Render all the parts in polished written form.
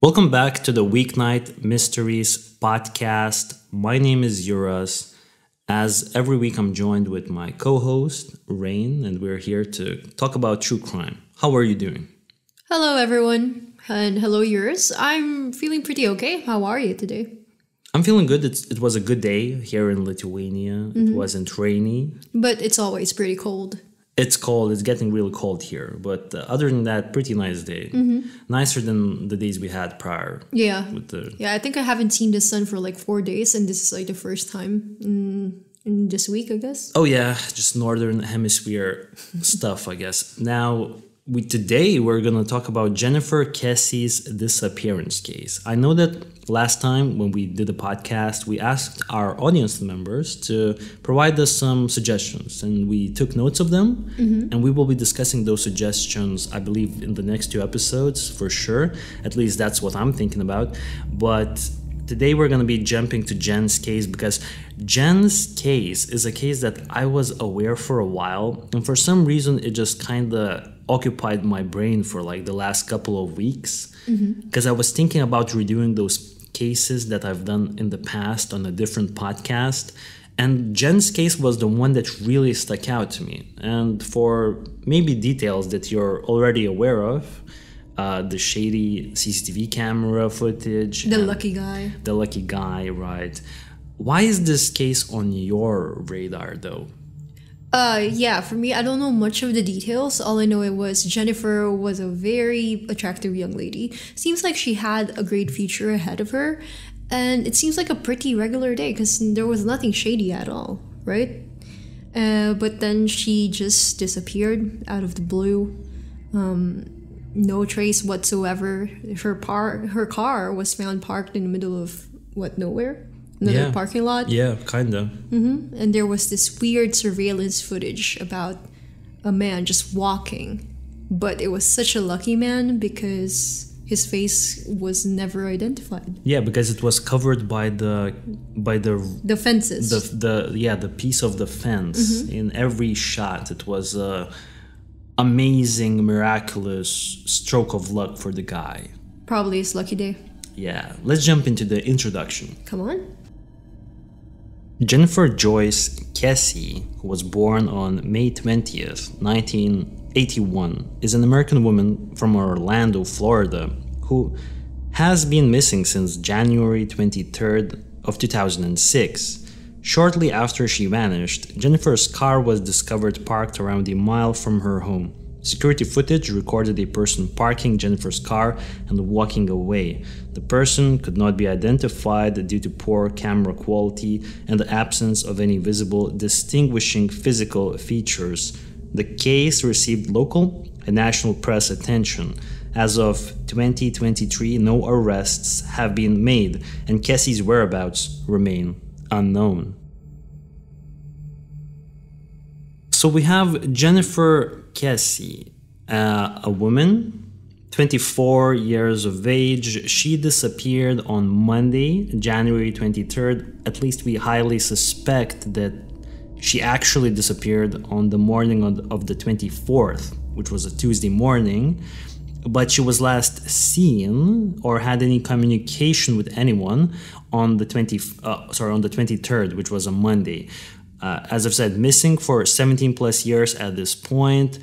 Welcome back to the Weeknight Mysteries podcast. My name is Yuras. As every week, I'm joined with my co-host, Rain, and we're here to talk about true crime. How are you doing? Hello, everyone, and hello, yours. I'm feeling pretty okay. How are you today? I'm feeling good. It was a good day here in Lithuania. It wasn't rainy. But it's always pretty cold. It's cold. It's getting really cold here. But other than that, pretty nice day. Nicer than the days we had prior. Yeah. With I think I haven't seen the sun for like 4 days, and this is like the first time in this week, I guess. Oh yeah, just northern hemisphere stuff, I guess. Now, today we're gonna talk about Jennifer Kesse's disappearance case. I know that last time when we did a podcast, we asked our audience members to provide us some suggestions, and we took notes of them. And we will be discussing those suggestions, I believe, in the next 2 episodes for sure. At least that's what I'm thinking about. But today we're going to be jumping to Jen's case because Jen's case is a case that I was aware for a while, and for some reason it just kind of occupied my brain for like the last couple of weeks because I was thinking about redoing those cases that I've done in the past on a different podcast, and Jen's case was the one that really stuck out to me. And for maybe details that you're already aware of, the shady CCTV camera footage. The lucky guy. The lucky guy, right. Why is this case on your radar, though? For me, I don't know much of the details. All I know it was Jennifer was a very attractive young lady. Seems like she had a great future ahead of her. And it seems like a pretty regular day because there was nothing shady at all, right? But then she just disappeared out of the blue. No trace whatsoever. Her car was found parked in the middle of nowhere? Another parking lot? Yeah, kinda. And there was this weird surveillance footage about a man just walking. But it was such a lucky man because his face was never identified. Yeah, because it was covered by the fences. The piece of the fence. In every shot, it was amazing, miraculous stroke of luck for the guy. Probably his lucky day. Yeah, let's jump into the introduction. Come on. Jennifer Joyce Kesse, who was born on May 20th, 1981, is an American woman from Orlando, Florida, who has been missing since January 23rd of 2006. Shortly after she vanished, Jennifer's car was discovered parked around a mile from her home. Security footage recorded a person parking Jennifer's car and walking away. The person could not be identified due to poor camera quality and the absence of any visible distinguishing physical features. The case received local and national press attention. As of 2023, no arrests have been made, and Kesse's whereabouts remain unknown. So we have Jennifer Kesse, a woman, 24 years of age. She disappeared on Monday, January 23rd. At least we highly suspect that she actually disappeared on the morning of the 24th, which was a Tuesday morning. But she was last seen or had any communication with anyone on the 23rd, which was a Monday. As I've said, missing for 17 plus years at this point.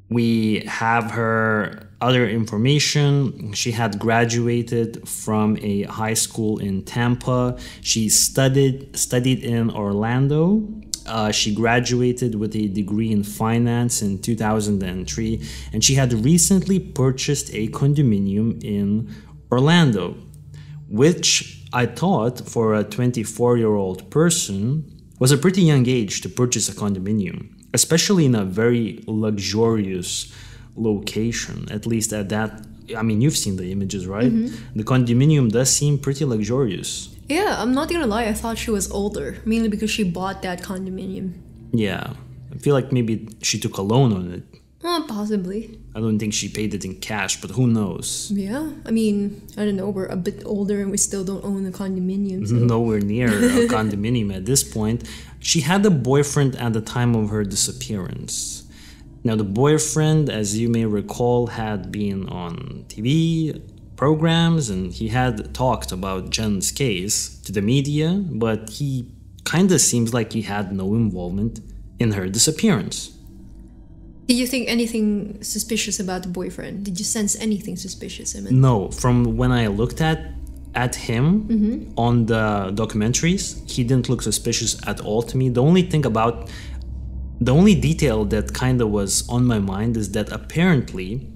We have her other information. She had graduated from a high school in Tampa. She studied in Orlando. She graduated with a degree in finance in 2003, and she had recently purchased a condominium in Orlando, which I thought for a 24-year-old person was a pretty young age to purchase a condominium, especially in a very luxurious location, at least at that. I mean, you've seen the images, right? The condominium does seem pretty luxurious. Yeah, I'm not gonna lie, I thought she was older, mainly because she bought that condominium. Yeah, I feel like maybe she took a loan on it. Possibly. I don't think she paid it in cash, but who knows? Yeah, I mean, I don't know, we're a bit older and we still don't own a condominium. So. Nowhere near a condominium at this point. She had a boyfriend at the time of her disappearance. Now, the boyfriend, as you may recall, had been on TV programs, and he had talked about Jen's case to the media, but he kind of seems like he had no involvement in her disappearance. Did you think anything suspicious about the boyfriend? Did you sense anything suspicious in him? No, from when I looked at him on the documentaries, he didn't look suspicious at all to me. The only detail that kind of was on my mind is that apparently,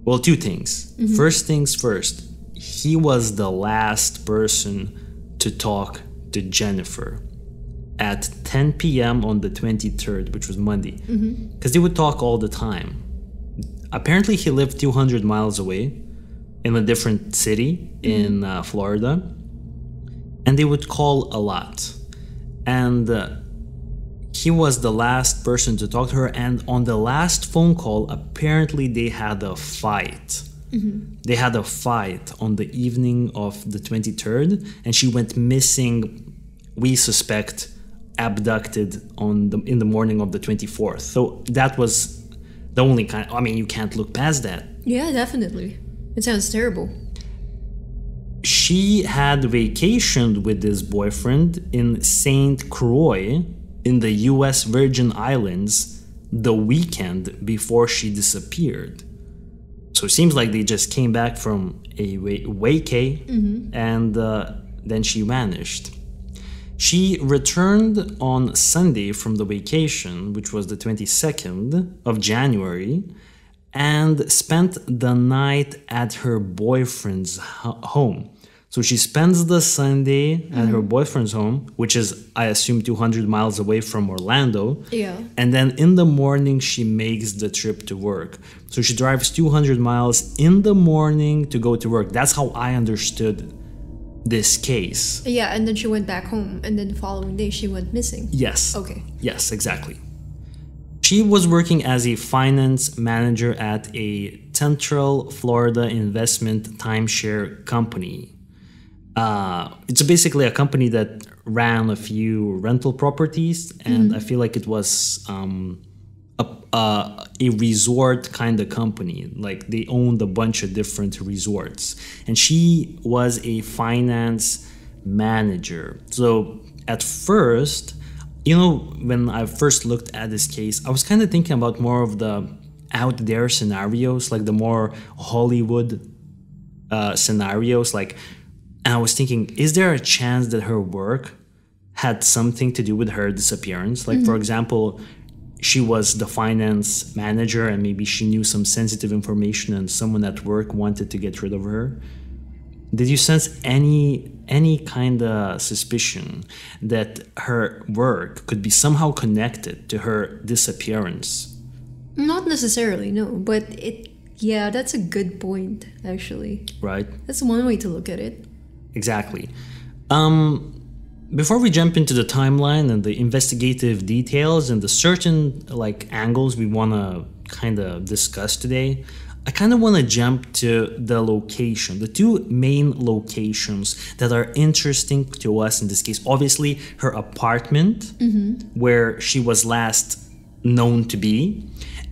well, two things. First things first, he was the last person to talk to Jennifer at 10 p.m. on the 23rd, which was Monday, because they would talk all the time. Apparently, he lived 200 miles away in a different city in Florida, and they would call a lot. And he was the last person to talk to her, and on the last phone call, apparently they had a fight. They had a fight on the evening of the 23rd, and she went missing, we suspect, abducted in the morning of the 24th. So that was the only kind. I mean, you can't look past that. Yeah, definitely. It sounds terrible. She had vacationed with this boyfriend in St. Croix in the US Virgin Islands the weekend before she disappeared. So it seems like they just came back from a vacay and then she vanished. She returned on Sunday from the vacation, which was the 22nd of January, and spent the night at her boyfriend's home. So she spends the Sunday at her boyfriend's home, which is, I assume, 200 miles away from Orlando. Yeah. And then in the morning, she makes the trip to work. So she drives 200 miles in the morning to go to work. That's how I understood this case. Yeah, and then she went back home, and then the following day she went missing. Yes. Okay. Yes, exactly. She was working as a finance manager at a Central Florida investment timeshare company. It's basically a company that ran a few rental properties, and I feel like it was a resort kind of company. Like they owned a bunch of different resorts, and she was a finance manager. So at first, you know, when I first looked at this case, I was kind of thinking about more of the out there scenarios, like the more Hollywood scenarios. Like, and I was thinking, is there a chance that her work had something to do with her disappearance? Like, for example, she was the finance manager and maybe she knew some sensitive information and someone at work wanted to get rid of her. Did you sense any kind of suspicion that her work could be somehow connected to her disappearance? Not necessarily, no. But yeah, that's a good point, actually. Right? That's one way to look at it. Exactly. Before we jump into the timeline and the investigative details and the certain angles we want to kind of discuss today, I kind of want to jump to the location, the two main locations that are interesting to us in this case. Obviously, her apartment, where she was last known to be,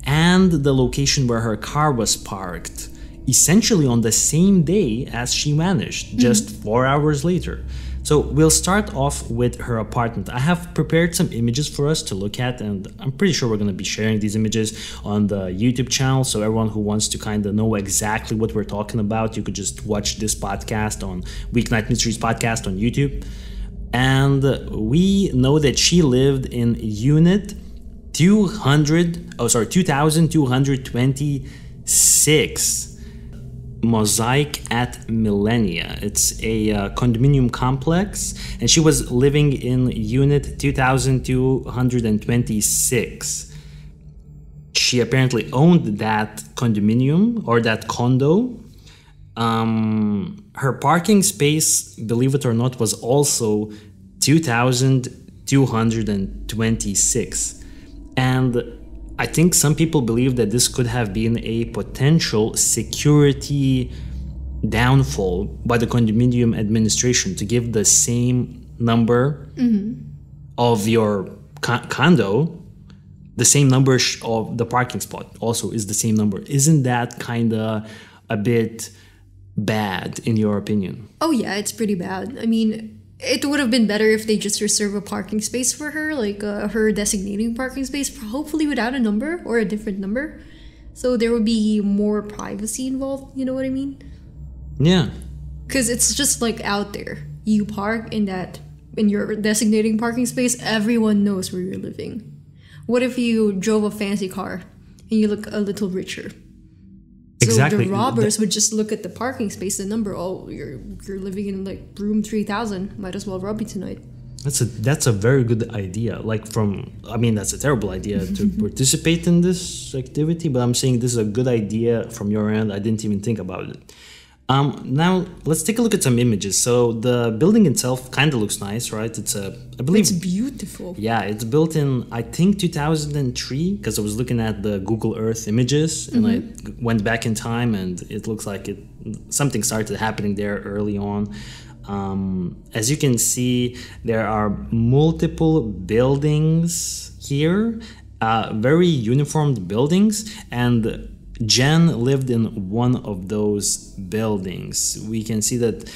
and the location where her car was parked, essentially on the same day as she vanished, just 4 hours later. So we'll start off with her apartment. I have prepared some images for us to look at, and I'm pretty sure we're going to be sharing these images on the YouTube channel. So everyone who wants to kind of know exactly what we're talking about, you could just watch this podcast on Weeknight Mysteries Podcast on YouTube. And we know that she lived in unit 2226. Mosaic at Millennia. It's a condominium complex, and she was living in unit 2226. She apparently owned that condominium or that condo. Her parking space, believe it or not, was also 2226. And I think some people believe that this could have been a potential security downfall by the condominium administration to give the same number of your condo, the same number of the parking spot also is the same number. Isn't that kind of a bit bad in your opinion? Oh yeah, it's pretty bad. I mean, it would have been better if they just reserve a parking space for her, like her designating parking space, hopefully without a number or a different number. So there would be more privacy involved, you know what I mean? Yeah. Because it's just like out there. You park in your designating parking space, everyone knows where you're living. What if you drove a fancy car and you look a little richer? Exactly. So the robbers would just look at the parking space, the number. Oh, you're living in like room 3000. Might as well rob you tonight. That's a very good idea. That's a terrible idea to participate in this activity, but I'm saying this is a good idea from your end. I didn't even think about it. Now let's take a look at some images. So the building itself kind of looks nice, right? I believe it's beautiful. Yeah, it's built in, I think, 2003, because I was looking at the Google Earth images and I went back in time, and it looks like something started happening there early on. As you can see, there are multiple buildings here, very uniformed buildings, and Jen lived in one of those buildings. We can see that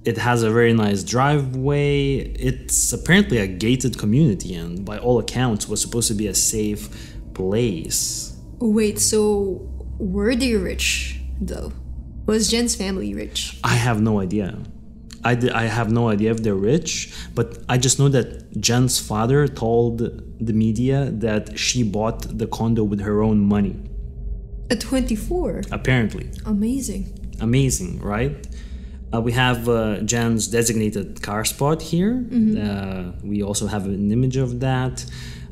it has a very nice driveway. It's apparently a gated community, and by all accounts was supposed to be a safe place. Wait, so were they rich though? Was Jen's family rich? I have no idea. I have no idea if they're rich, but I just know that Jen's father told the media that she bought the condo with her own money. At 24? Apparently. Amazing, right? We have Jen's designated car spot here. We also have an image of that.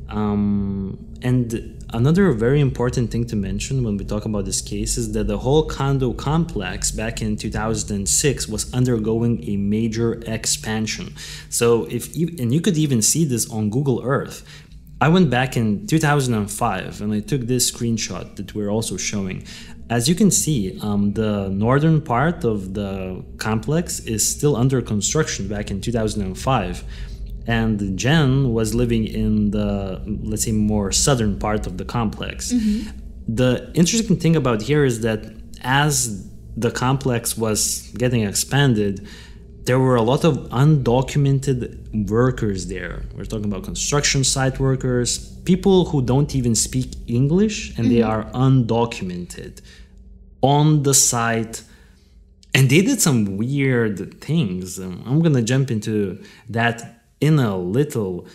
And another very important thing to mention when we talk about this case is that the whole condo complex back in 2006 was undergoing a major expansion. So and you could even see this on Google Earth. I went back in 2005 and I took this screenshot that we're also showing. As you can see, the northern part of the complex is still under construction back in 2005. And Jen was living in the, let's say, more southern part of the complex. The interesting thing about here is that as the complex was getting expanded, there were a lot of undocumented workers there. We're talking about construction site workers, people who don't even speak English, and they are undocumented on the site. And they did some weird things. I'm going to jump into that in a little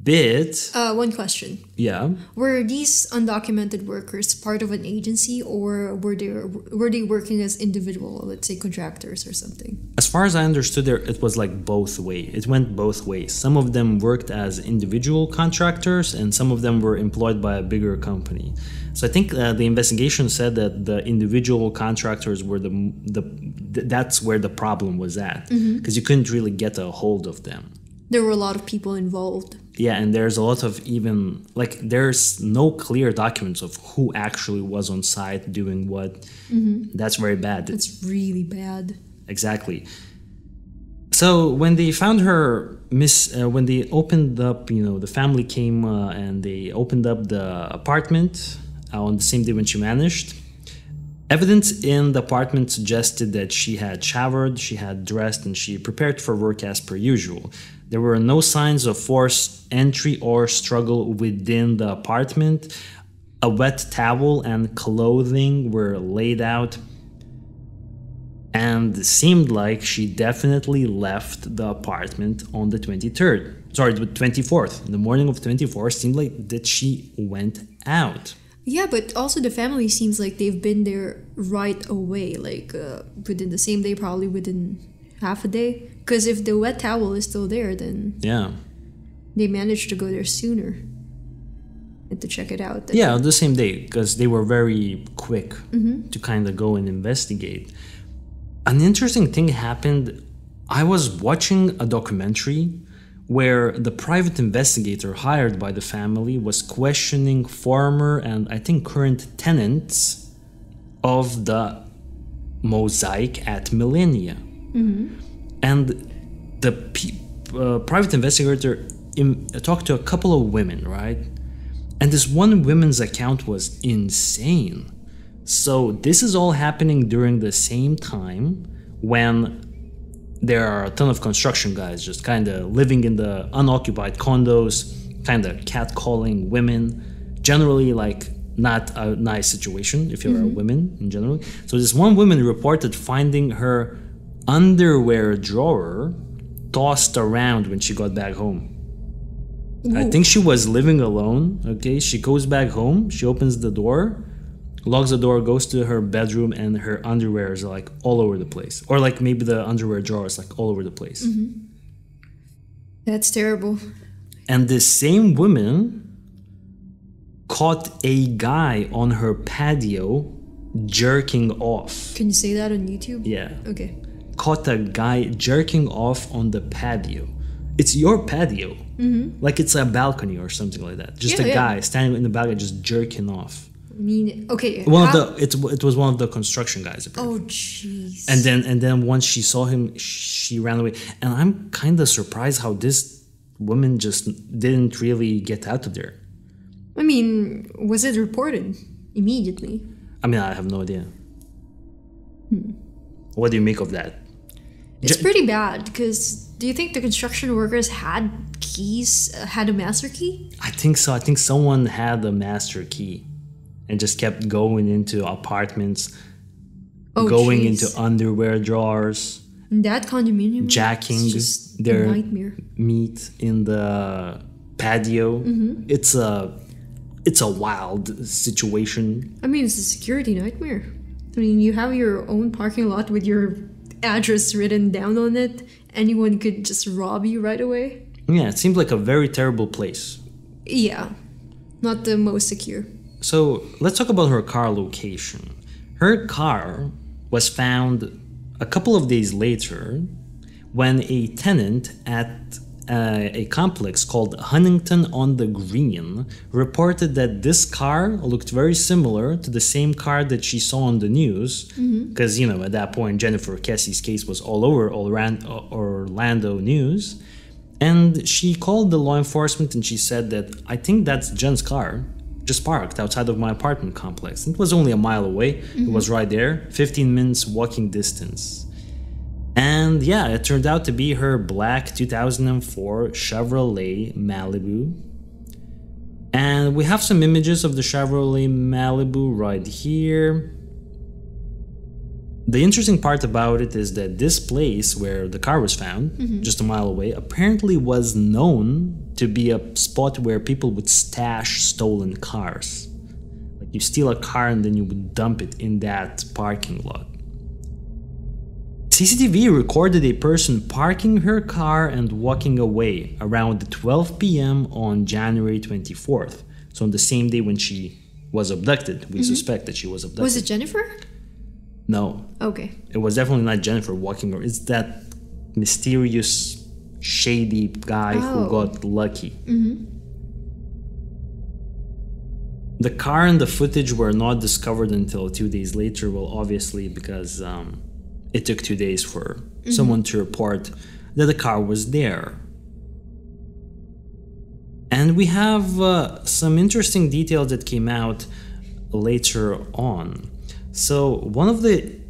bit. One question. Yeah. Were these undocumented workers part of an agency, or were they working as individual, let's say contractors or something? As far as I understood, it was like both ways. It went both ways. Some of them worked as individual contractors, and some of them were employed by a bigger company. So I think the investigation said that the individual contractors were that's where the problem was at, because you couldn't really get a hold of them. There were a lot of people involved. Yeah, and there's a lot of there's no clear documents of who actually was on site doing what. That's very bad. It's really bad. Exactly. So when they found her, when they opened up, the family came and they opened up the apartment on the same day when she vanished. Evidence in the apartment suggested that she had showered, she had dressed, and she prepared for work as per usual. There were no signs of forced entry or struggle within the apartment. A wet towel and clothing were laid out, and it seemed like she definitely left the apartment on the 24th. The morning of 24th seemed like that she went out. Yeah, but also the family seems like they've been there right away, within the same day, probably within half a day. Because if the wet towel is still there, then they managed to go there sooner and to check it out. Yeah, the same day, because they were very quick to kind of go and investigate. An interesting thing happened. I was watching a documentary where the private investigator hired by the family was questioning former and I think current tenants of the mosaic at Millennia. And the private investigator talked to a couple of women, right? And this one woman's account was insane. So this is all happening during the same time when there are a ton of construction guys just kind of living in the unoccupied condos, kind of catcalling women, generally like not a nice situation if you're a woman in general. So this one woman reported finding her underwear drawer tossed around when she got back home. Ooh. I think she was living alone. Okay, she goes back home, she opens the door, locks the door, goes to her bedroom, and her underwear is like all over the place. Or like maybe the underwear drawer is like all over the place. That's terrible. And this same woman caught a guy on her patio jerking off. Can you say that on YouTube? Yeah. Okay. Caught a guy jerking off on the patio. It's your patio. Like it's a balcony or something like that. Just a guy standing in the balcony just jerking off. I mean, okay. It was one of the construction guys apparently. Oh, jeez. And then once she saw him, she ran away. And I'm kind of surprised how this woman just didn't really get out of there. I mean, was it reported immediately? I mean, I have no idea. What do you make of that? It's pretty bad because do you think the construction workers had keys, had a master key? I think so. I think someone had a master key and just kept going into apartments, going into underwear drawers, And that condominium, jacking is just their a nightmare. meat in the patio. It's a wild situation. I mean, it's a security nightmare. I mean, you have your own parking lot with your address written down on it. Anyone could just rob you right away. Yeah, it seems like a very terrible place. Yeah, not the most secure. So let's talk about her car location. Her car was found a couple of days later when a tenant at a complex called Huntington on the Green reported that this car looked very similar to the same car that she saw on the news. Because, you know, at that point, Jennifer Kesse's case was all over Orlando news. And she called the law enforcement and she said that, I think that's Jen's car, just parked outside of my apartment complex. It was only a mile away. It was right there, 15 minutes walking distance. And yeah, it turned out to be her black 2004 Chevrolet Malibu. And we have some images of the Chevrolet Malibu right here. The interesting part about it is that this place where the car was found, just a mile away, apparently was known to be a spot where people would stash stolen cars. Like you steal a car and then you would dump it in that parking lot. CCTV recorded a person parking her car and walking away around 12 p.m. on January 24th. So on the same day when she was abducted. We suspect that she was abducted. Was it Jennifer? No. Okay. It was definitely not Jennifer walking around. It's that mysterious, shady guy who got lucky. The car and the footage were not discovered until 2 days later. Well, obviously because it took 2 days for someone to report that the car was there. And we have some interesting details that came out later on. So one of the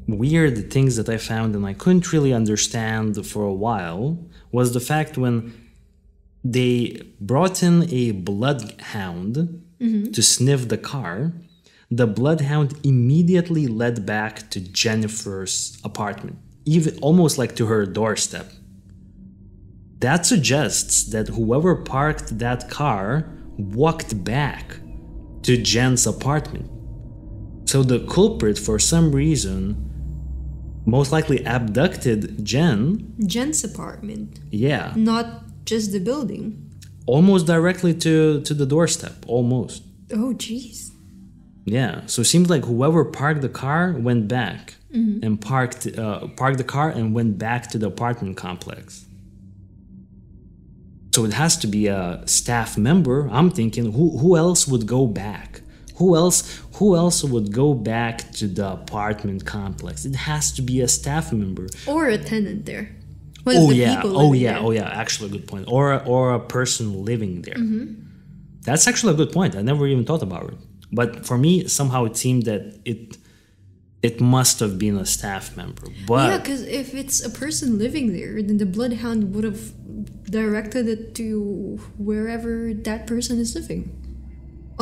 weird things that I found and I couldn't really understand for a while was the fact when they brought in a bloodhound to sniff the car, the bloodhound immediately led back to Jennifer's apartment, even almost like to her doorstep. That suggests that whoever parked that car walked back to Jen's apartment. So the culprit, for some reason, most likely abducted Jen's apartment. Yeah. Not just the building. Almost directly to the doorstep. Almost. Oh, jeez. Yeah. So it seems like whoever parked the car went back and parked the car and went back to the apartment complex. So it has to be a staff member. I'm thinking, who else would go back? Who else would go back to the apartment complex? It has to be a staff member Or a tenant there. One of the people living there. Actually a good point. Or a person living there. That's actually a good point. I never even thought about it. But for me, somehow it seemed that it must have been a staff member. But Yeah, because if it's a person living there, then the bloodhound would have directed it to wherever that person is living,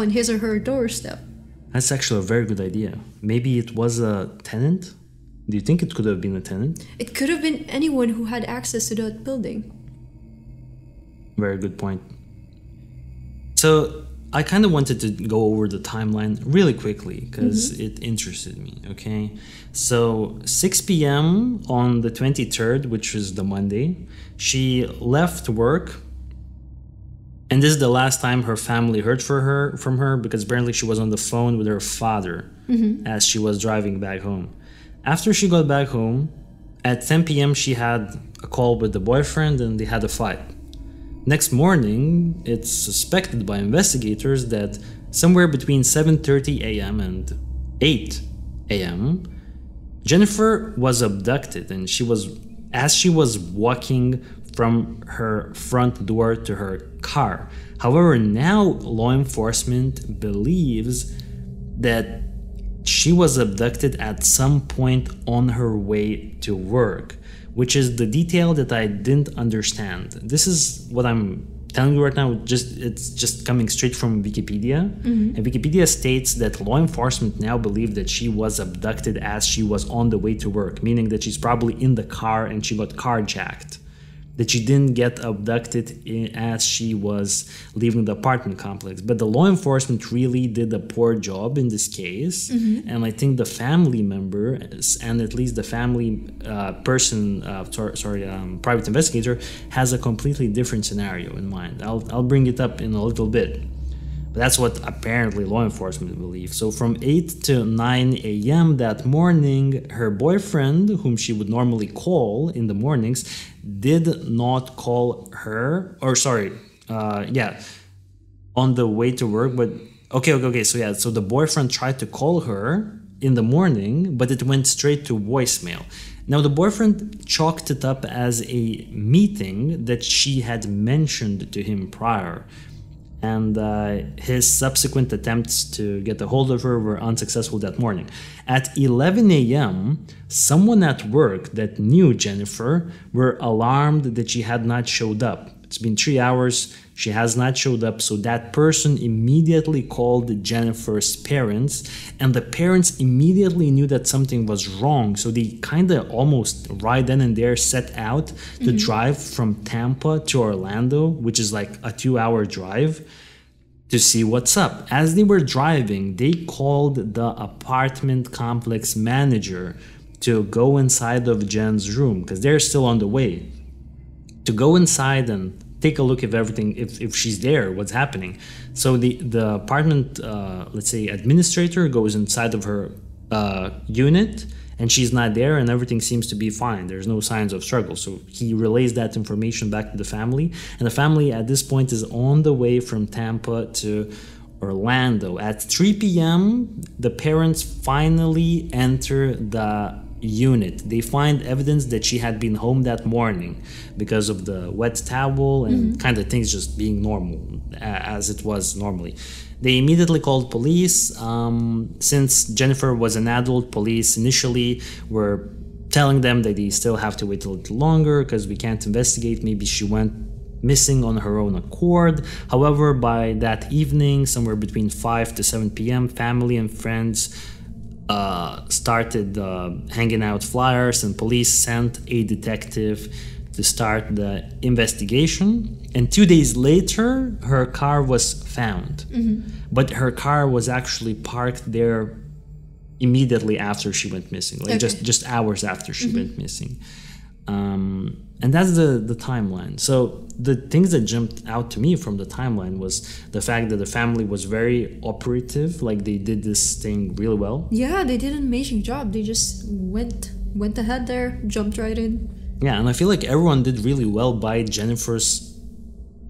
on his or her doorstep. that's actually a very good idea. Maybe it was a tenant? Do you think it could have been a tenant? It could have been anyone who had access to that building. Very good point. So I kind of wanted to go over the timeline really quickly because it interested me, okay? So 6 p.m. on the 23rd, which was the Monday, she left work. And this is the last time her family heard from her because apparently she was on the phone with her father as she was driving back home. After she got back home, at 10 p.m. she had a call with the boyfriend and they had a fight. Next morning, it's suspected by investigators that somewhere between 7:30 a.m. and 8 a.m., Jennifer was abducted, and as she was walking from her front door to her car. However, now law enforcement believes that she was abducted at some point on her way to work, which is the detail that I didn't understand. This is what I'm telling you right now. It's just coming straight from Wikipedia. And Wikipedia states that law enforcement now believe that she was abducted as she was on the way to work, meaning that she's probably in the car and she got carjacked. That she didn't get abducted as she was leaving the apartment complex. But the law enforcement really did a poor job in this case. And I think the family member, and at least the family private investigator, has a completely different scenario in mind. I'll bring it up in a little bit. But that's what apparently law enforcement believes. So from 8 to 9 a.m. that morning, her boyfriend, whom she would normally call in the mornings, did not call her, on the way to work. But okay. So the boyfriend tried to call her in the morning, but it went straight to voicemail. Now the boyfriend chalked it up as a meeting that she had mentioned to him prior. And his subsequent attempts to get a hold of her were unsuccessful that morning. At 11 a.m., someone at work that knew Jennifer were alarmed that she had not showed up. It's been 3 hours, she has not showed up, so that person immediately called Jennifer's parents, and the parents immediately knew that something was wrong, so they kind of almost right then and there set out to drive from Tampa to Orlando, which is like a 2-hour drive, to see what's up. As they were driving, they called the apartment complex manager to go inside of Jen's room, because they're still on the way, to go inside and take a look if she's there, what's happening. So the apartment, let's say, administrator goes inside of her unit, and she's not there, and everything seems to be fine. There's no signs of struggle. So he relays that information back to the family, and the family at this point is on the way from Tampa to Orlando. At 3 p.m., the parents finally enter the unit. They find evidence that she had been home that morning because of the wet towel and kind of things just being normal as it was normally. They immediately called police. Since Jennifer was an adult, police initially were telling them that they still have to wait a little longer because we can't investigate. Maybe she went missing on her own accord. However, by that evening, somewhere between 5 to 7 p.m., family and friends started hanging out flyers, and police sent a detective to start the investigation. And 2 days later, her car was found. But her car was actually parked there immediately after she went missing, like just hours after she went missing. And that's the timeline. So the things that jumped out to me from the timeline was the fact that the family was very operative, like they did this thing really well. Yeah, they did an amazing job. They just went ahead there, jumped right in. Yeah, and I feel like everyone did really well by Jennifer's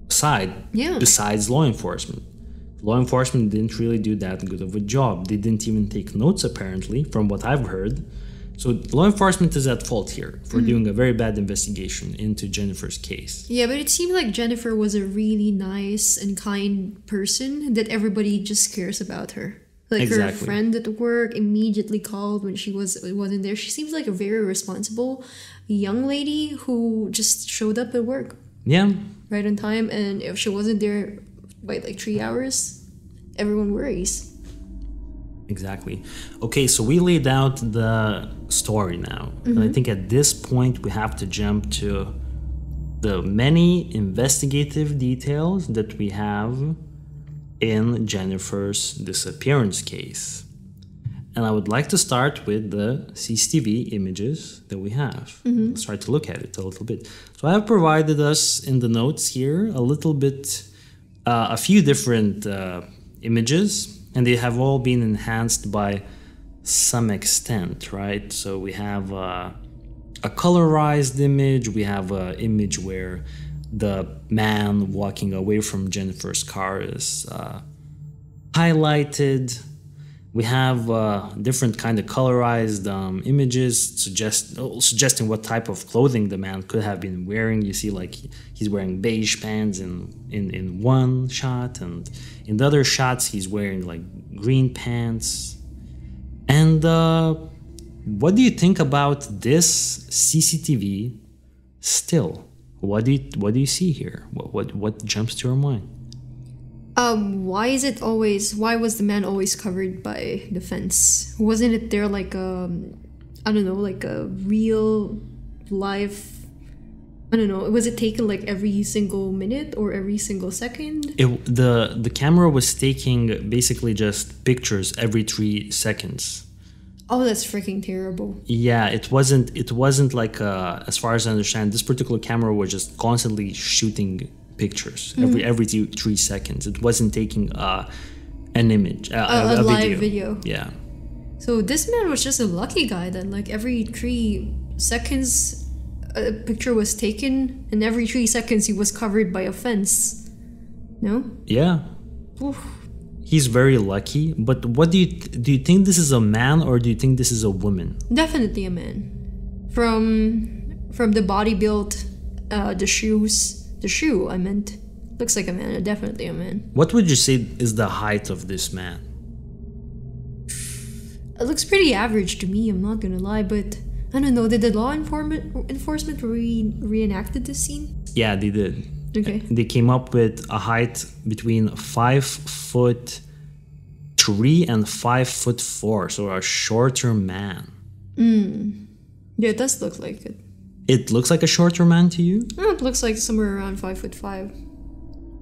side, besides law enforcement. Law enforcement didn't really do that good of a job. They didn't even take notes, apparently, from what I've heard. So law enforcement is at fault here for doing a very bad investigation into Jennifer's case. Yeah, but it seemed like Jennifer was a really nice and kind person that everybody just cares about her. Like her Exactly. friend at work immediately called when she wasn't there. She seems like a very responsible young lady who just showed up at work Yeah, right on time. And if she wasn't there by like 3 hours, everyone worries. exactly. Okay, so we laid out the story now. And I think at this point we have to jump to the many investigative details that we have in Jennifer's disappearance case. And I would like to start with the CCTV images that we have. Let's try to look at it a little bit. So I have provided us in the notes here a little bit, a few different images, and they have all been enhanced by some extent, right? So we have a colorized image, we have an image where the man walking away from Jennifer's car is highlighted. We have different kind of colorized images suggesting what type of clothing the man could have been wearing. You see, like he's wearing beige pants in one shot, and in the other shots he's wearing like green pants. And what do you think about this CCTV still? What do you see here? What jumps to your mind? Why was the man always covered by the fence? Wasn't it there like I don't know, like a real life, I don't know, was it taken like every single minute or every single second? The camera was taking basically just pictures every 3 seconds. Oh, that's freaking terrible. Yeah, it wasn't like as far as I understand, this particular camera was just constantly shooting pictures every 3 seconds. It wasn't taking an image, a live video. Yeah. So this man was just a lucky guy then. Like every 3 seconds a picture was taken, and every 3 seconds he was covered by a fence. No? Yeah. Oof. He's very lucky, but what do you think this is a man or do you think this is a woman? Definitely a man. From the body build, the shoe I meant, looks like a man. Definitely a man. What would you say is the height of this man? It looks pretty average to me, I'm not gonna lie, but I don't know, did the law enforcement reenacted this scene? Yeah, they did. Okay. They came up with a height between 5'3" and 5'4", so a shorter man. Yeah, it does look like it. It looks like a shorter man to you? Oh, it looks like somewhere around 5'5",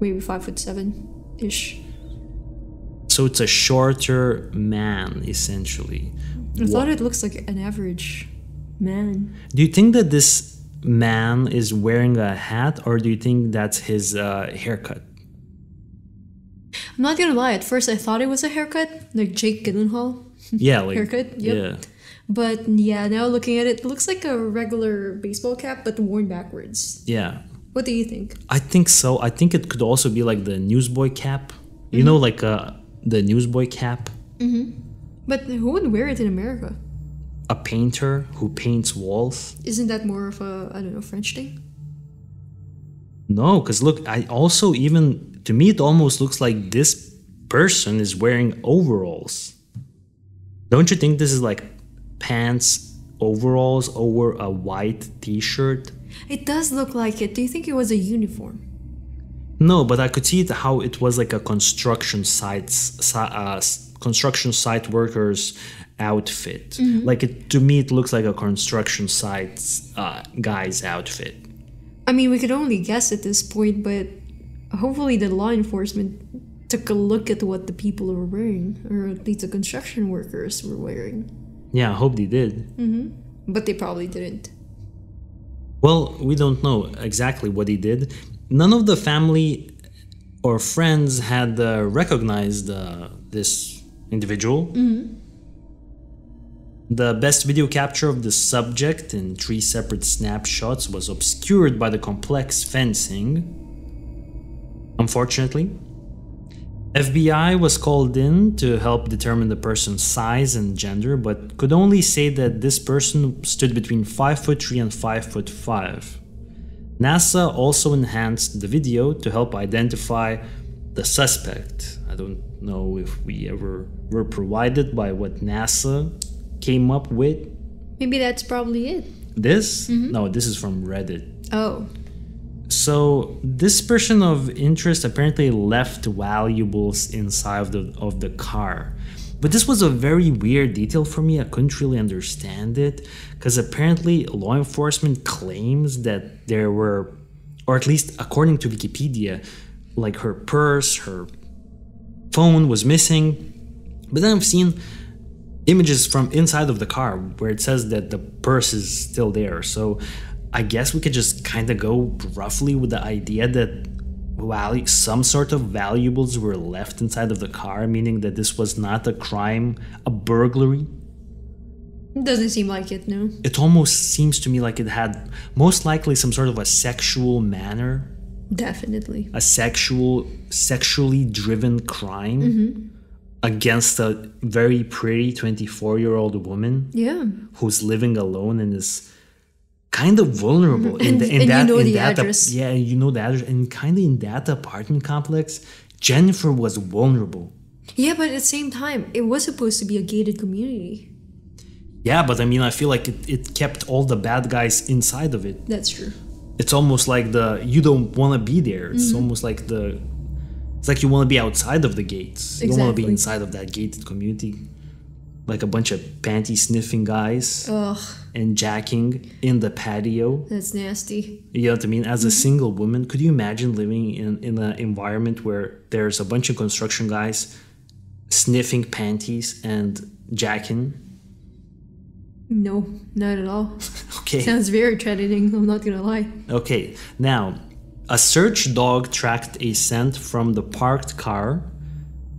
maybe 5'7"-ish. So it's a shorter man, essentially. I thought it looks like an average man. Do you think that this man is wearing a hat, or do you think that's his haircut? I'm not gonna lie, at first I thought it was a haircut, like Jake Gyllenhaal. Yeah, like haircut, yep. Yeah. But yeah, now looking at it, it looks like a regular baseball cap, but worn backwards. Yeah. What do you think? I think so. I think it could also be like the newsboy cap. You know, like the newsboy cap. But who would wear it in America? A painter who paints walls. Isn't that more of a, I don't know, French thing? No, because look, to me, it almost looks like this person is wearing overalls. Don't you think this is like pants, overalls over a white t-shirt? It does look like it. Do you think it was a uniform? No, but I could see how it was like a construction site workers outfit. Like to me, it looks like a construction site guy's outfit. I mean, we could only guess at this point, but hopefully the law enforcement took a look at what the people were wearing, or at least the construction workers were wearing. Yeah, I hope they did. But they probably didn't. Well, we don't know exactly what he did. None of the family or friends had recognized this individual. The best video capture of the subject in 3 separate snapshots was obscured by the complex fencing. Unfortunately, FBI was called in to help determine the person's size and gender, but could only say that this person stood between 5'3" and 5'5". NASA also enhanced the video to help identify the suspect. I don't know if we ever were provided by what NASA came up with. Maybe that's probably it. This? No, this is from Reddit. Oh. So this person of interest apparently left valuables inside of the car. But this was a very weird detail for me. I couldn't really understand it because apparently law enforcement claims that there were, or at least according to Wikipedia, like her purse, her phone was missing. But then I've seen images from inside of the car where it says that the purse is still there. So I guess we could just kind of go roughly with the idea that some sort of valuables were left inside of the car, meaning that this was not a crime, a burglary. It doesn't seem like it, no. It almost seems to me like it had most likely some sort of a sexual manner. Definitely. A sexually driven crime against a very pretty 24-year-old woman. Yeah. Who's living alone and is kind of vulnerable. And you know the address. Yeah, you know the address. And kind of in that apartment complex, Jennifer was vulnerable. Yeah, but at the same time, it was supposed to be a gated community. Yeah, but I mean, I feel like it kept all the bad guys inside of it. That's true. It's almost like you don't want to be there. It's almost like it's like you want to be outside of the gates. You don't want to be inside of that gated community. Like a bunch of panty sniffing guys. Ugh. And jacking in the patio. That's nasty. You know what I mean? As a single woman, could you imagine living in an environment where there's a bunch of construction guys sniffing panties and jacking? No, not at all. Okay. Sounds very threatening, I'm not gonna lie. Okay, now, a search dog tracked a scent from the parked car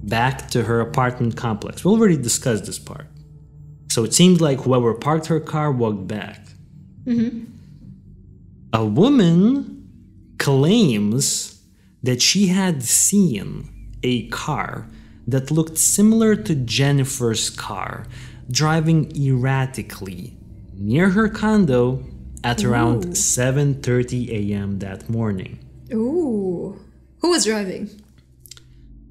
back to her apartment complex. We already discussed this part. So it seemed like whoever parked her car walked back. A woman claims that she had seen a car that looked similar to Jennifer's car driving erratically near her condo at around 7:30 a.m. that morning. Ooh. Who was driving?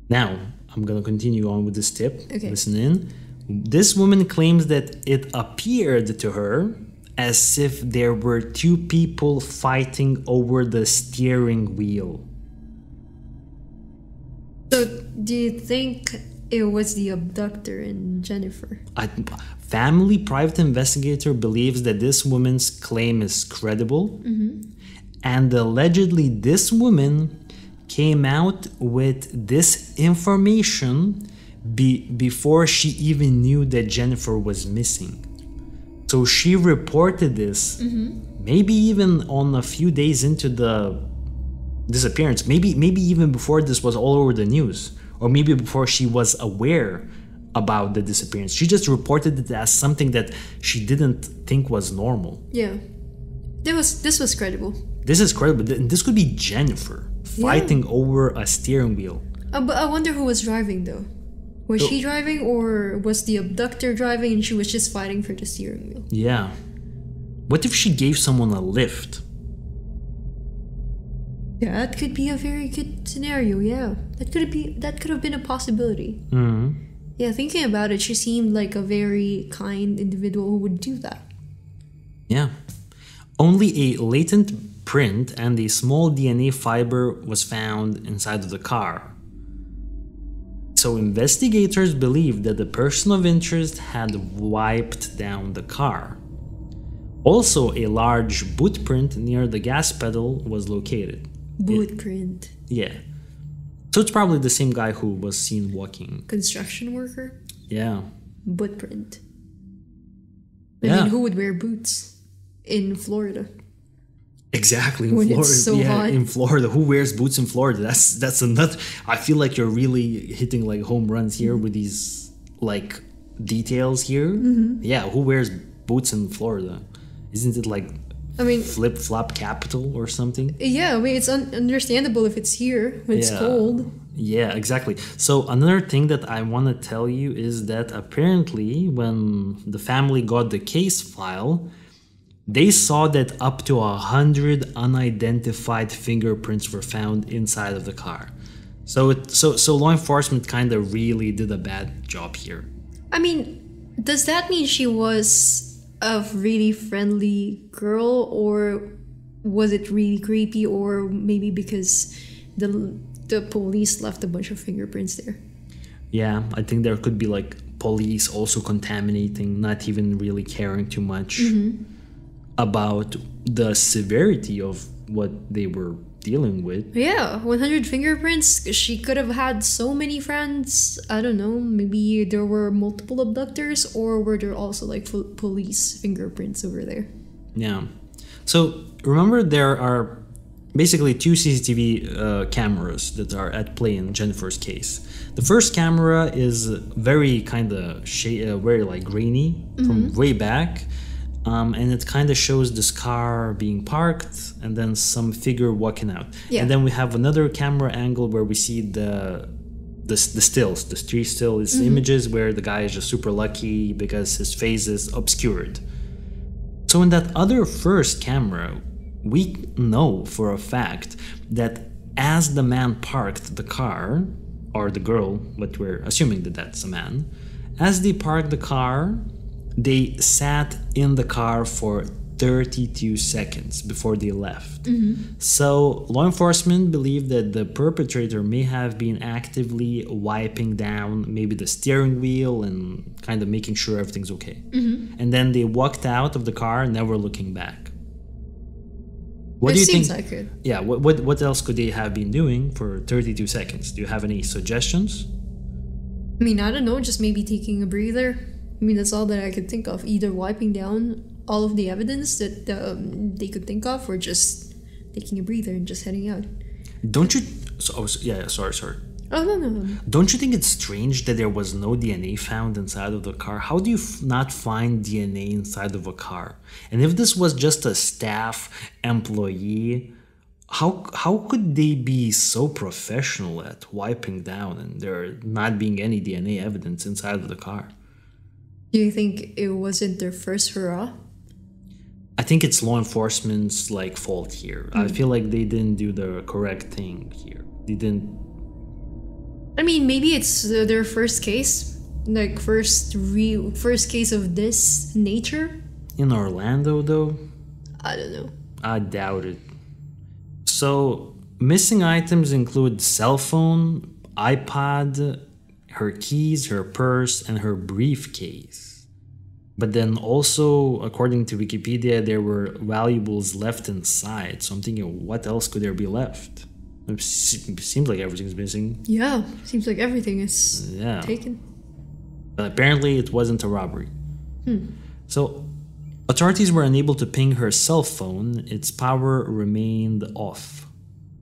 Now, I'm gonna continue on with this tip. Okay. Listen in. This woman claims that it appeared to her as if there were two people fighting over the steering wheel. So, do you think it was the abductor and Jennifer? Family private investigator believes that this woman's claim is credible, and allegedly this woman came out with this information before she even knew that Jennifer was missing. So she reported this maybe even on a few days into the disappearance, maybe even before this was all over the news, or maybe before she was aware about the disappearance. She just reported it as something that she didn't think was normal. Yeah. This was credible. This is credible. This could be Jennifer fighting over a steering wheel. But I wonder who was driving though. Was she driving, or was the abductor driving and she was just fighting for the steering wheel? Yeah. What if she gave someone a lift? Yeah, that could be a very good scenario, yeah. That could have been a possibility. Yeah, thinking about it, she seemed like a very kind individual who would do that. Yeah. Only a latent print and a small DNA fiber was found inside of the car. So investigators believe that the person of interest had wiped down the car. Also, a large boot print near the gas pedal was located. Boot print? Yeah. So it's probably the same guy who was seen walking. Construction worker? Yeah. Boot print. I mean, who would wear boots in Florida? Exactly, in when Florida. It's so hot. In Florida. Who wears boots in Florida? That's another. I feel like you're really hitting like home runs here with these like details here. Yeah, who wears boots in Florida? Isn't it like flip flop capital or something? Yeah, I mean it's understandable if it's here when it's cold. Yeah, exactly. So another thing that I want to tell you is that apparently when the family got the case file, they saw that up to 100 unidentified fingerprints were found inside of the car. So law enforcement kind of really did a bad job here. I mean, does that mean she was a really friendly girl, or was it really creepy, or maybe because the police left a bunch of fingerprints there? Yeah, I think there could be like police also contaminating, not even really caring too much about the severity of what they were dealing with. Yeah, 100 fingerprints. She could have had so many friends. I don't know. Maybe there were multiple abductors, or were there also like police fingerprints over there? Yeah. So remember, there are basically two CCTV cameras that are at play in Jennifer's case. The first camera is very kind of very like grainy from way back. And it kind of shows this car being parked and then some figure walking out. Yeah. And then we have another camera angle where we see the stills, the street stills images where the guy is just super lucky because his face is obscured. So in that other first camera, we know for a fact that as the man parked the car, or the girl, but we're assuming that that's a man, as they parked the car, they sat in the car for 32 seconds before they left. So law enforcement believe that the perpetrator may have been actively wiping down maybe the steering wheel and kind of making sure everything's okay. And then they walked out of the car, never looking back. What do you think? Seems like it. Yeah, what else could they have been doing for 32 seconds? Do you have any suggestions? I mean, I don't know, just maybe taking a breather. I mean, that's all that I could think of. Either wiping down all of the evidence that they could think of, or just taking a breather and just heading out. Don't you... sorry. Oh, no. Don't you think it's strange that there was no DNA found inside of the car? How do you not find DNA inside of a car? And if this was just a staff employee, how could they be so professional at wiping down and there not being any DNA evidence inside of the car? Do you think it wasn't their first hurrah? I think it's law enforcement's like fault here. I feel like they didn't do the correct thing here. They didn't. I mean, maybe it's their first case, like first case of this nature. In Orlando, though? I don't know. I doubt it. So, missing items include cell phone, iPod, her keys, her purse, and her briefcase. But then also, according to Wikipedia, there were valuables left inside. So I'm thinking, what else could there be left? It seems like everything's missing. Yeah, seems like everything is taken. But apparently it wasn't a robbery. So authorities were unable to ping her cell phone. Its power remained off.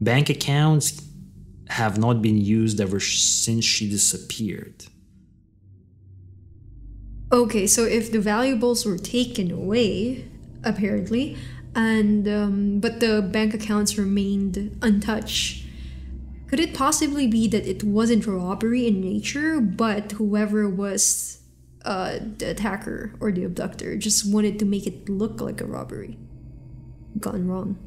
Bank accounts have not been used ever since she disappeared. Okay, so if the valuables were taken away, apparently, and but the bank accounts remained untouched, could it possibly be that it wasn't robbery in nature, but whoever was the attacker or the abductor just wanted to make it look like a robbery? Gone wrong.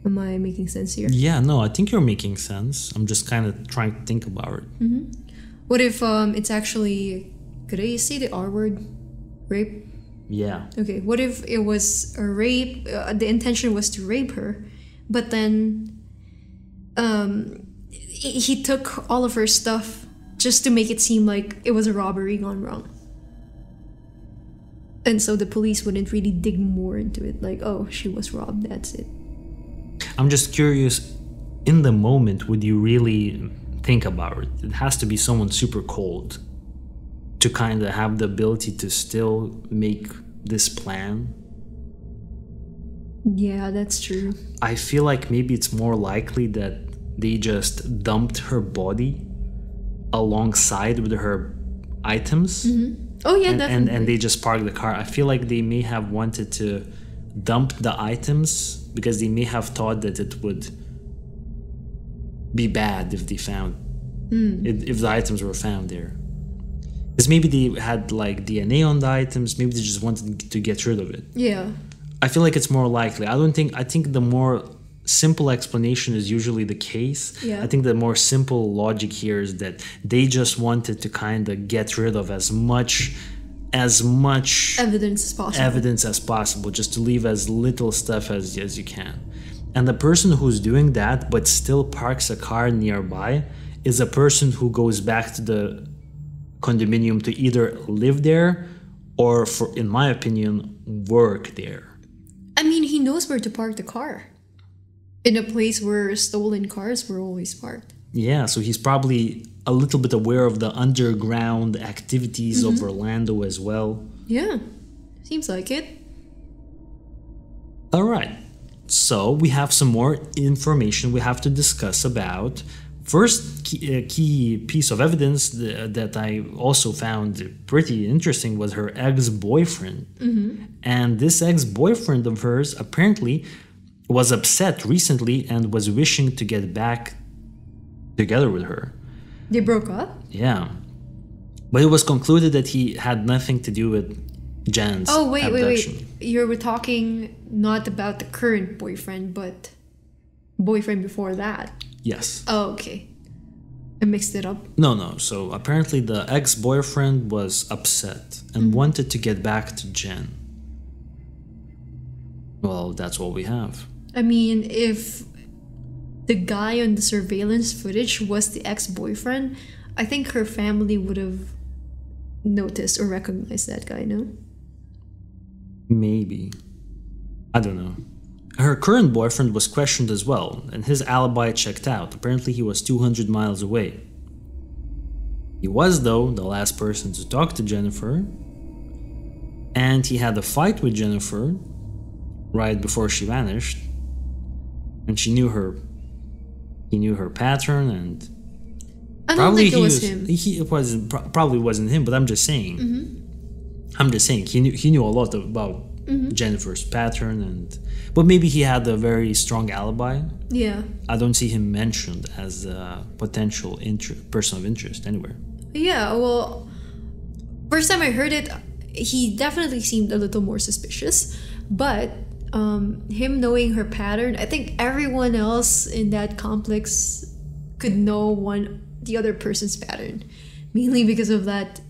Am I making sense here? Yeah, no, I think you're making sense. I'm just kind of trying to think about it. What if it's actually, could I say the R word? Rape? Yeah. Okay, what if it was a rape, the intention was to rape her, but then he took all of her stuff just to make it seem like it was a robbery gone wrong. And so the police wouldn't really dig more into it, like, oh, she was robbed, that's it. I'm just curious, in the moment, would you really think about it? It has to be someone super cold to kind of have the ability to still make this plan. Yeah, that's true. I feel like maybe it's more likely that they just dumped her body alongside with her items. Oh yeah, definitely. And they just parked the car. I feel like they may have wanted to dump the items because they may have thought that it would be bad if they found if the items were found there. Because maybe they had like DNA on the items, maybe they just wanted to get rid of it. Yeah. I feel like it's more likely. I think the more simple explanation is usually the case. Yeah. I think the more simple logic here is that they just wanted to kind of get rid of as much evidence as possible, just to leave as little stuff as you can. And the person who's doing that but still parks a car nearby is a person who goes back to the condominium to either live there or, for, in my opinion, work there. I mean, he knows where to park the car. In a place where stolen cars were always parked. Yeah, so he's probably a little bit aware of the underground activities of Orlando as well. Yeah, seems like it. All right, so we have some more information we have to discuss about. First key piece of evidence that I also found pretty interesting was her ex-boyfriend. And this ex-boyfriend of hers apparently was upset recently and was wishing to get back together with her. They broke up? Yeah. But it was concluded that he had nothing to do with Jen's abduction. You were talking not about the current boyfriend, but boyfriend before that. Yes. Oh, okay. I mixed it up. No. So apparently the ex-boyfriend was upset and wanted to get back to Jen. Well, that's all we have. I mean, if the guy on the surveillance footage was the ex-boyfriend, I think her family would have noticed or recognized that guy, no? Maybe. I don't know. Her current boyfriend was questioned as well, and his alibi checked out. Apparently he was 200 miles away. He was, though, the last person to talk to Jennifer, and he had a fight with Jennifer right before she vanished, and he knew her pattern, and I don't think it was him. Probably wasn't him, but I'm just saying. I'm just saying he knew a lot about Jennifer's pattern, but maybe he had a very strong alibi. Yeah. I don't see him mentioned as a potential person of interest anywhere. Yeah, well, first time I heard it, he definitely seemed a little more suspicious, but him knowing her pattern, I think everyone else in that complex could know the other person's pattern, mainly because of that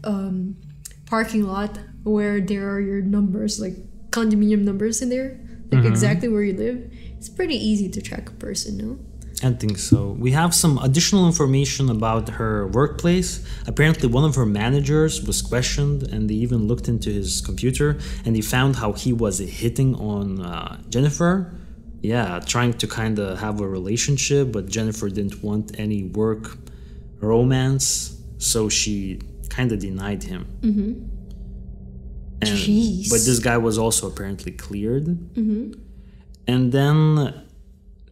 parking lot where there are your numbers, like condominium numbers in there, like exactly where you live. It's pretty easy to track a person, no? I think so. We have some additional information about her workplace. Apparently one of her managers was questioned, and they even looked into his computer, and they found how he was hitting on Jennifer. Yeah, trying to kind of have a relationship, but Jennifer didn't want any work romance, so she kind of denied him. Jeez. But this guy was also apparently cleared. And then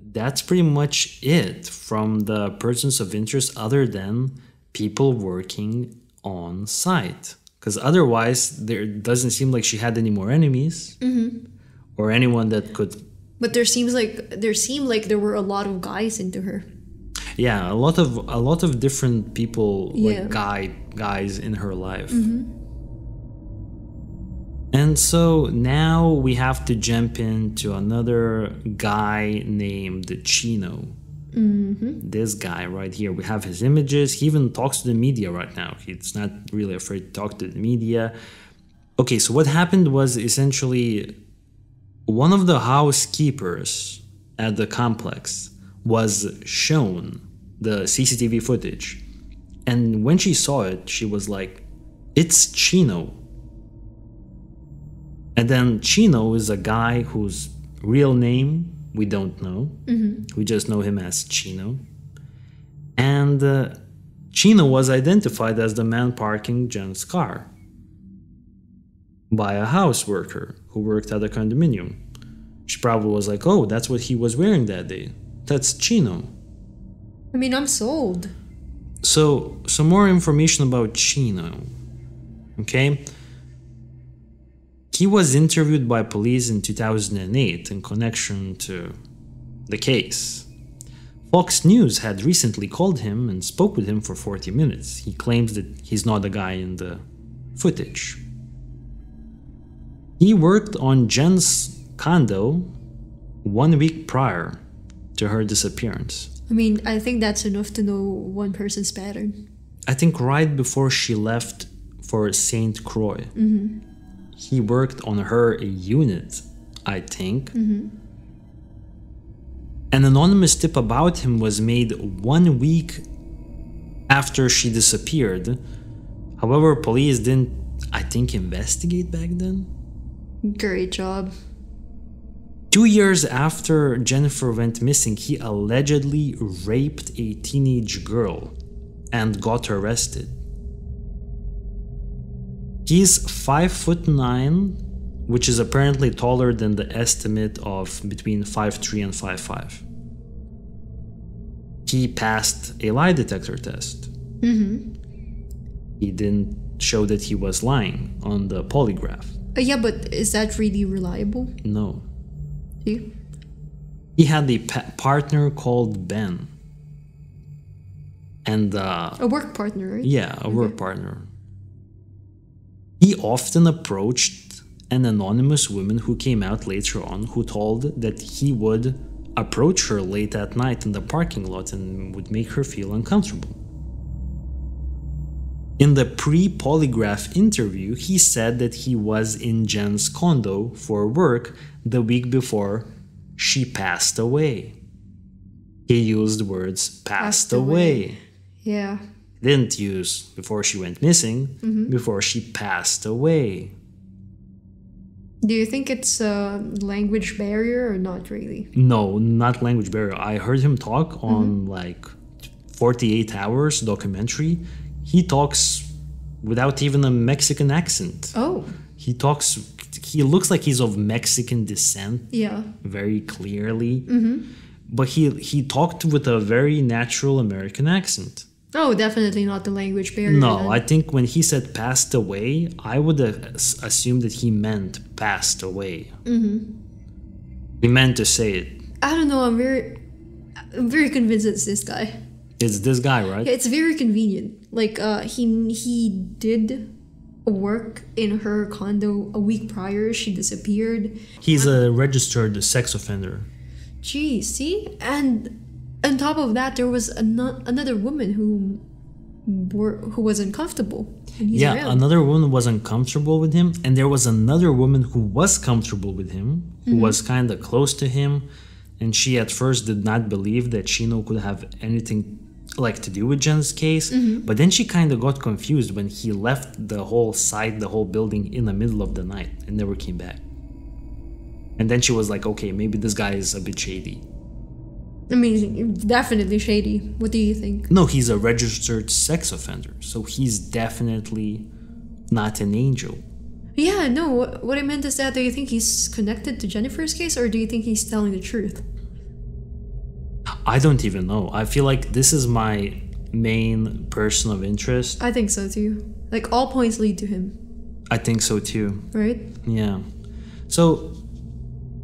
that's pretty much it from the persons of interest, other than people working on site. Because otherwise, there doesn't seem like she had any more enemies or anyone that could. But there seemed like there were a lot of guys into her. Yeah, a lot of different people, like guys in her life. And so now we have to jump into another guy named Chino. This guy right here, we have his images. He even talks to the media right now. He's not really afraid to talk to the media. Okay, so what happened was essentially one of the housekeepers at the complex was shown the CCTV footage. And when she saw it, she was like, "It's Chino." And then Chino is a guy whose real name we don't know. We just know him as Chino. And Chino was identified as the man parking Jen's car by a house worker who worked at a condominium. She probably was like, "Oh, that's what he was wearing that day. That's Chino." I mean, I'm sold. So, some more information about Chino. Okay? He was interviewed by police in 2008 in connection to the case. Fox News had recently called him and spoke with him for 40 minutes. He claims that he's not the guy in the footage. He worked on Jen's condo 1 week prior to her disappearance. I mean, I think that's enough to know one person's pattern. I think right before she left for St. Croix, he worked on her unit, I think. An anonymous tip about him was made 1 week after she disappeared. However, police didn't, I think, investigate back then. Great job. 2 years after Jennifer went missing, he allegedly raped a teenage girl and got arrested. He's 5'9", which is apparently taller than the estimate of between 5'3" and 5'5". He passed a lie detector test. He didn't show that he was lying on the polygraph. Yeah, but is that really reliable? No. See? He had a partner called Ben. And a work partner, right? yeah, a work partner. He often approached an anonymous woman who came out later on, who told that he would approach her late at night in the parking lot and would make her feel uncomfortable. In the pre-polygraph interview, he said that he was in Jen's condo for work the week before she passed away. He used words passed away. Yeah. Didn't use before she went missing, before she passed away. Do you think it's a language barrier or not really? No, not language barrier. I heard him talk on like 48 Hours documentary. He talks without even a Mexican accent. Oh. He looks like he's of Mexican descent. Yeah. Very clearly. But he talked with a very natural American accent. Oh, definitely not the language barrier. No, then. I think when he said passed away, I would assume that he meant passed away. He meant to say it. I don't know. I'm very convinced it's this guy. It's this guy, right? Yeah, it's very convenient. Like, he did work in her condo a week prior. She disappeared. He's a registered sex offender. Gee, see? And on top of that, there was another woman who was uncomfortable. And he's around. Another woman was uncomfortable with him, and there was another woman who was comfortable with him, who was kind of close to him, and she at first did not believe that Chino could have anything like to do with Jen's case, but then she kind of got confused when he left the whole site, the whole building in the middle of the night and never came back. And then she was like, okay, maybe this guy is a bit shady. I mean, definitely shady. What do you think? No, he's a registered sex offender, so he's definitely not an angel. Yeah, no, what I meant is that, do you think he's connected to Jennifer's case, or do you think he's telling the truth? I don't even know. I feel like this is my main person of interest. I think so too. Like, all points lead to him. I think so too. Right? Yeah. So,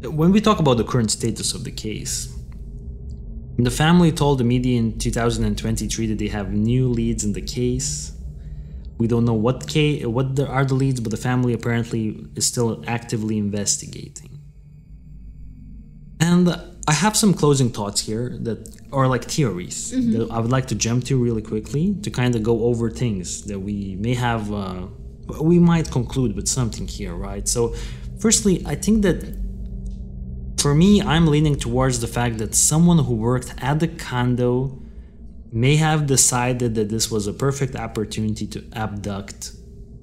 when we talk about the current status of the case, the family told the media in 2023 that they have new leads in the case. We don't know what are the leads, but the family apparently is still actively investigating. And I have some closing thoughts here that are like theories that I would like to jump to really quickly to kind of go over things that we may have, we might conclude with something here, right? So, firstly, I think that for me, I'm leaning towards the fact that someone who worked at the condo may have decided that this was a perfect opportunity to abduct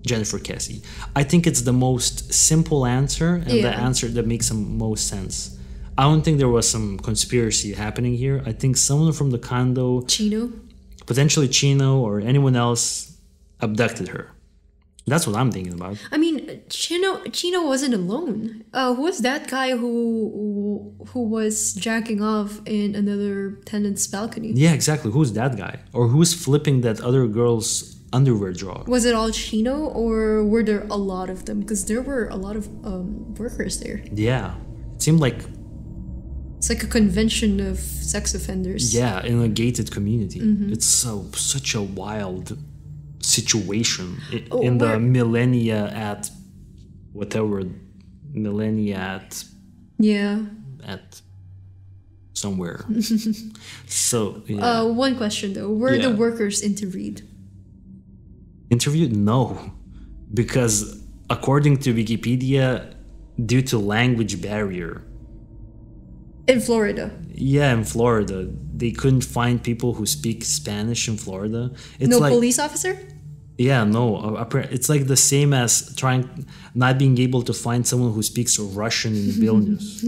Jennifer Kesse. I think it's the most simple answer and the answer that makes the most sense. I don't think there was some conspiracy happening here. I think someone from the condo, Chino? potentially Chino or anyone else, abducted her. That's what I'm thinking about. I mean, Chino wasn't alone. Who was that guy who was jacking off in another tenant's balcony? Yeah, exactly. Who's that guy? Or who's flipping that other girl's underwear drawer? Was it all Chino, or were there a lot of them? Because there were a lot of workers there. Yeah. It seemed like... It's like a convention of sex offenders. Yeah, in a gated community. It's such a wild situation in the millennia at whatever millennia at yeah at somewhere. So, yeah. One question though. Were the workers interviewed? Interviewed? No. Because according to Wikipedia, due to language barrier. In Florida? Yeah, in Florida. They couldn't find people who speak Spanish in Florida. It's no like, police officer? Yeah, no. It's like the same as not being able to find someone who speaks Russian in Vilnius.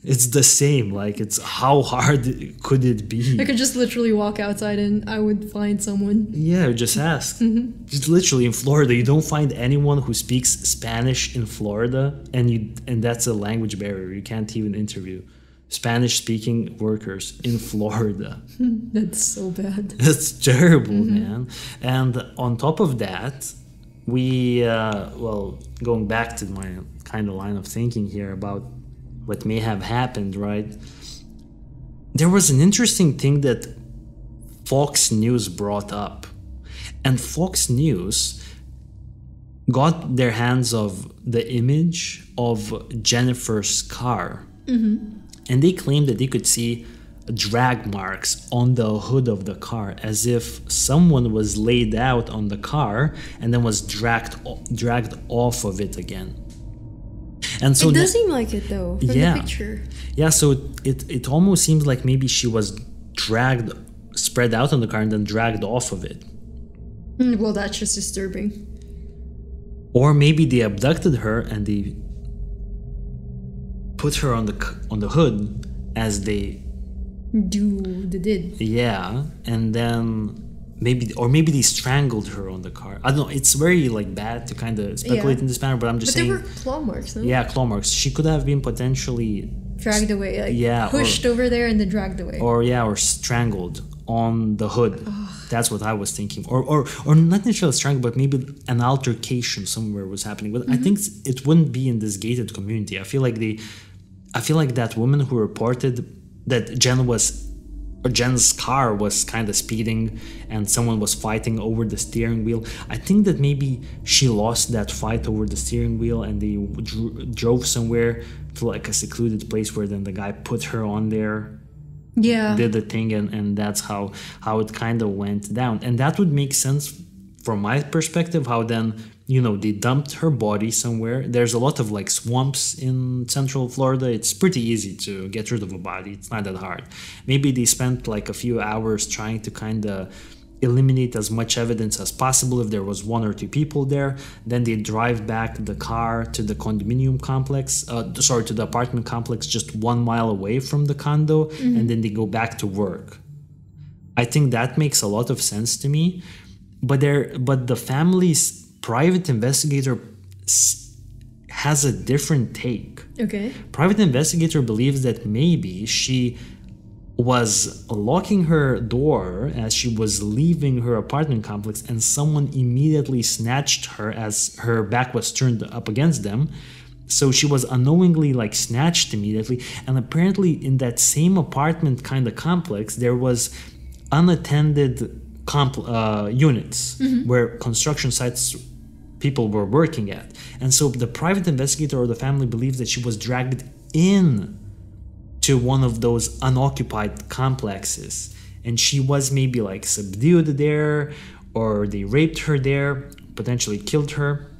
It's the same. Like, it's how hard could it be? I could just literally walk outside and I would find someone. Yeah, just ask. Just literally in Florida, you don't find anyone who speaks Spanish in Florida, and that's a language barrier. You can't even interview Spanish-speaking workers in Florida. That's so bad. That's terrible, man. And on top of that, we, going back to my kind of line of thinking here about what may have happened, right? There was an interesting thing that Fox News brought up. And Fox News got their hands of the image of Jennifer's car. And they claimed that they could see drag marks on the hood of the car, as if someone was laid out on the car and then was dragged off of it again. And so it does seem like it though, from the picture. Yeah, so it almost seems like maybe she was spread out on the car and then dragged off of it. Well, that's just disturbing. Or maybe they abducted her and they put her on the hood as they did. Yeah, and then maybe they strangled her on the car. I don't know. It's very like bad to kind of speculate in this manner, but I'm just saying. But there were claw marks, no? Yeah, claw marks. She could have been potentially dragged away, like pushed over there and then dragged away. Or strangled on the hood. That's what I was thinking. Or not necessarily strangled, but maybe an altercation somewhere was happening. But I think it wouldn't be in this gated community. I feel like that woman who reported that Jen's car was kind of speeding and someone was fighting over the steering wheel. I think that maybe she lost that fight over the steering wheel and they drove somewhere to like a secluded place where then the guy put her on there. Yeah. Did the thing and that's how it kind of went down. And that would make sense from my perspective, how then, they dumped her body somewhere. There's a lot of like swamps in central Florida. It's pretty easy to get rid of a body. It's not that hard. Maybe they spent like a few hours trying to kind of eliminate as much evidence as possible if there was one or two people there. Then they drive back the car to the condominium complex, to the apartment complex just 1 mile away from the condo, and then they go back to work. I think that makes a lot of sense to me. But the family's private investigator has a different take. Okay. Private investigator believes that maybe she was locking her door as she was leaving her apartment complex and someone immediately snatched her as her back was turned up against them. So she was unknowingly like snatched immediately. And apparently in that same apartment kind of complex, there was unattended units where construction sites people were working at. And so the private investigator or the family believes that she was dragged in to one of those unoccupied complexes. And she was maybe like subdued there, or they raped her there, potentially killed her.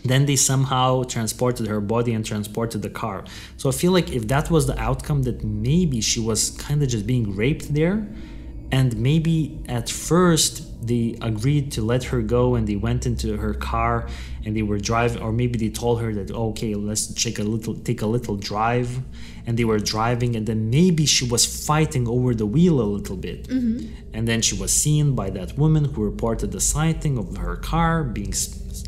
Then they somehow transported her body and transported the car. So I feel like if that was the outcome, that maybe she was kind of just being raped there. And maybe at first they agreed to let her go and they went into her car and they were driving, or maybe they told her that, okay, let's take a little drive. And they were driving, and then maybe she was fighting over the wheel a little bit. And then she was seen by that woman who reported the sighting of her car being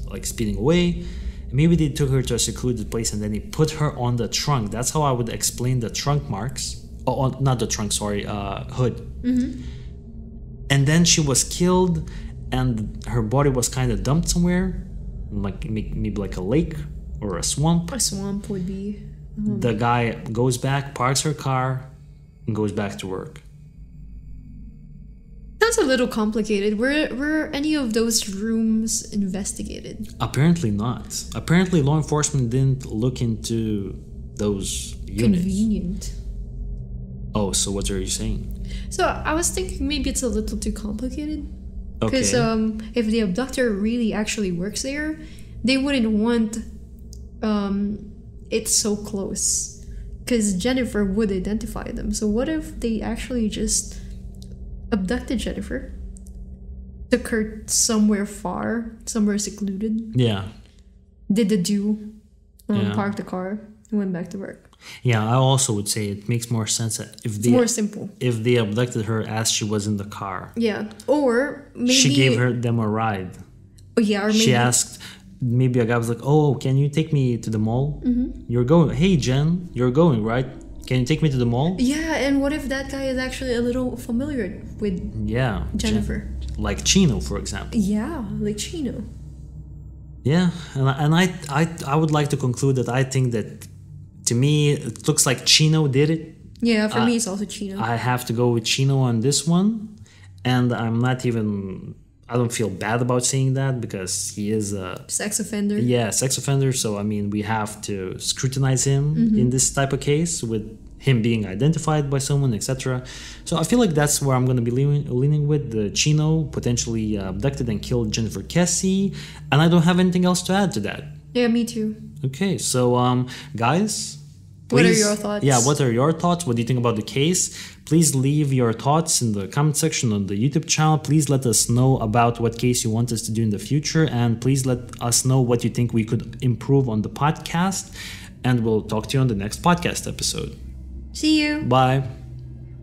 like speeding away. And maybe they took her to a secluded place and then they put her on the trunk. That's how I would explain the trunk marks. Oh, not the trunk, sorry, hood. And then she was killed and her body was kind of dumped somewhere, like maybe like a lake or a swamp. A swamp would be. The guy goes back, parks her car, and goes back to work. That's a little complicated. Were any of those rooms investigated? Apparently not. Apparently law enforcement didn't look into those units. Convenient. Oh, so what are you saying? So I was thinking maybe it's a little too complicated. Okay. Because if the abductor really actually works there, they wouldn't want it so close. Because Jennifer would identify them. So what if they actually just abducted Jennifer, took her somewhere far, somewhere secluded, Yeah. did the do, Yeah. parked the car, and went back to work? Yeah, I also would say it makes more sense that It's more simple. if they abducted her as she was in the car. Yeah. Or maybe She gave them a ride. Oh yeah, or maybe She asked, maybe a guy was like, "Oh, can you take me to the mall? You're going. Hey, Jen, you're going, right? Can you take me to the mall?" Yeah, and what if that guy is actually a little familiar with Yeah. Jennifer? Like Chino, for example. Yeah, like Chino. Yeah, and I would like to conclude that I think that, to me, it looks like Chino did it. Yeah, for me it's also Chino. I have to go with Chino on this one, and I'm not even. I don't feel bad about saying that because he is a Sex offender. sex offender. So I mean, we have to scrutinize him in this type of case with him being identified by someone, etc. So I feel like that's where I'm going to be leaning with the Chino potentially abducted and killed Jennifer Kesse, and I don't have anything else to add to that. Yeah, me too. Okay, so guys, What are please- your thoughts? Yeah, what are your thoughts? What do you think about the case? Please leave your thoughts in the comment section on the YouTube channel. Please let us know about what case you want us to do in the future, and please let us know what you think we could improve on the podcast, and we'll talk to you on the next podcast episode. See you. Bye.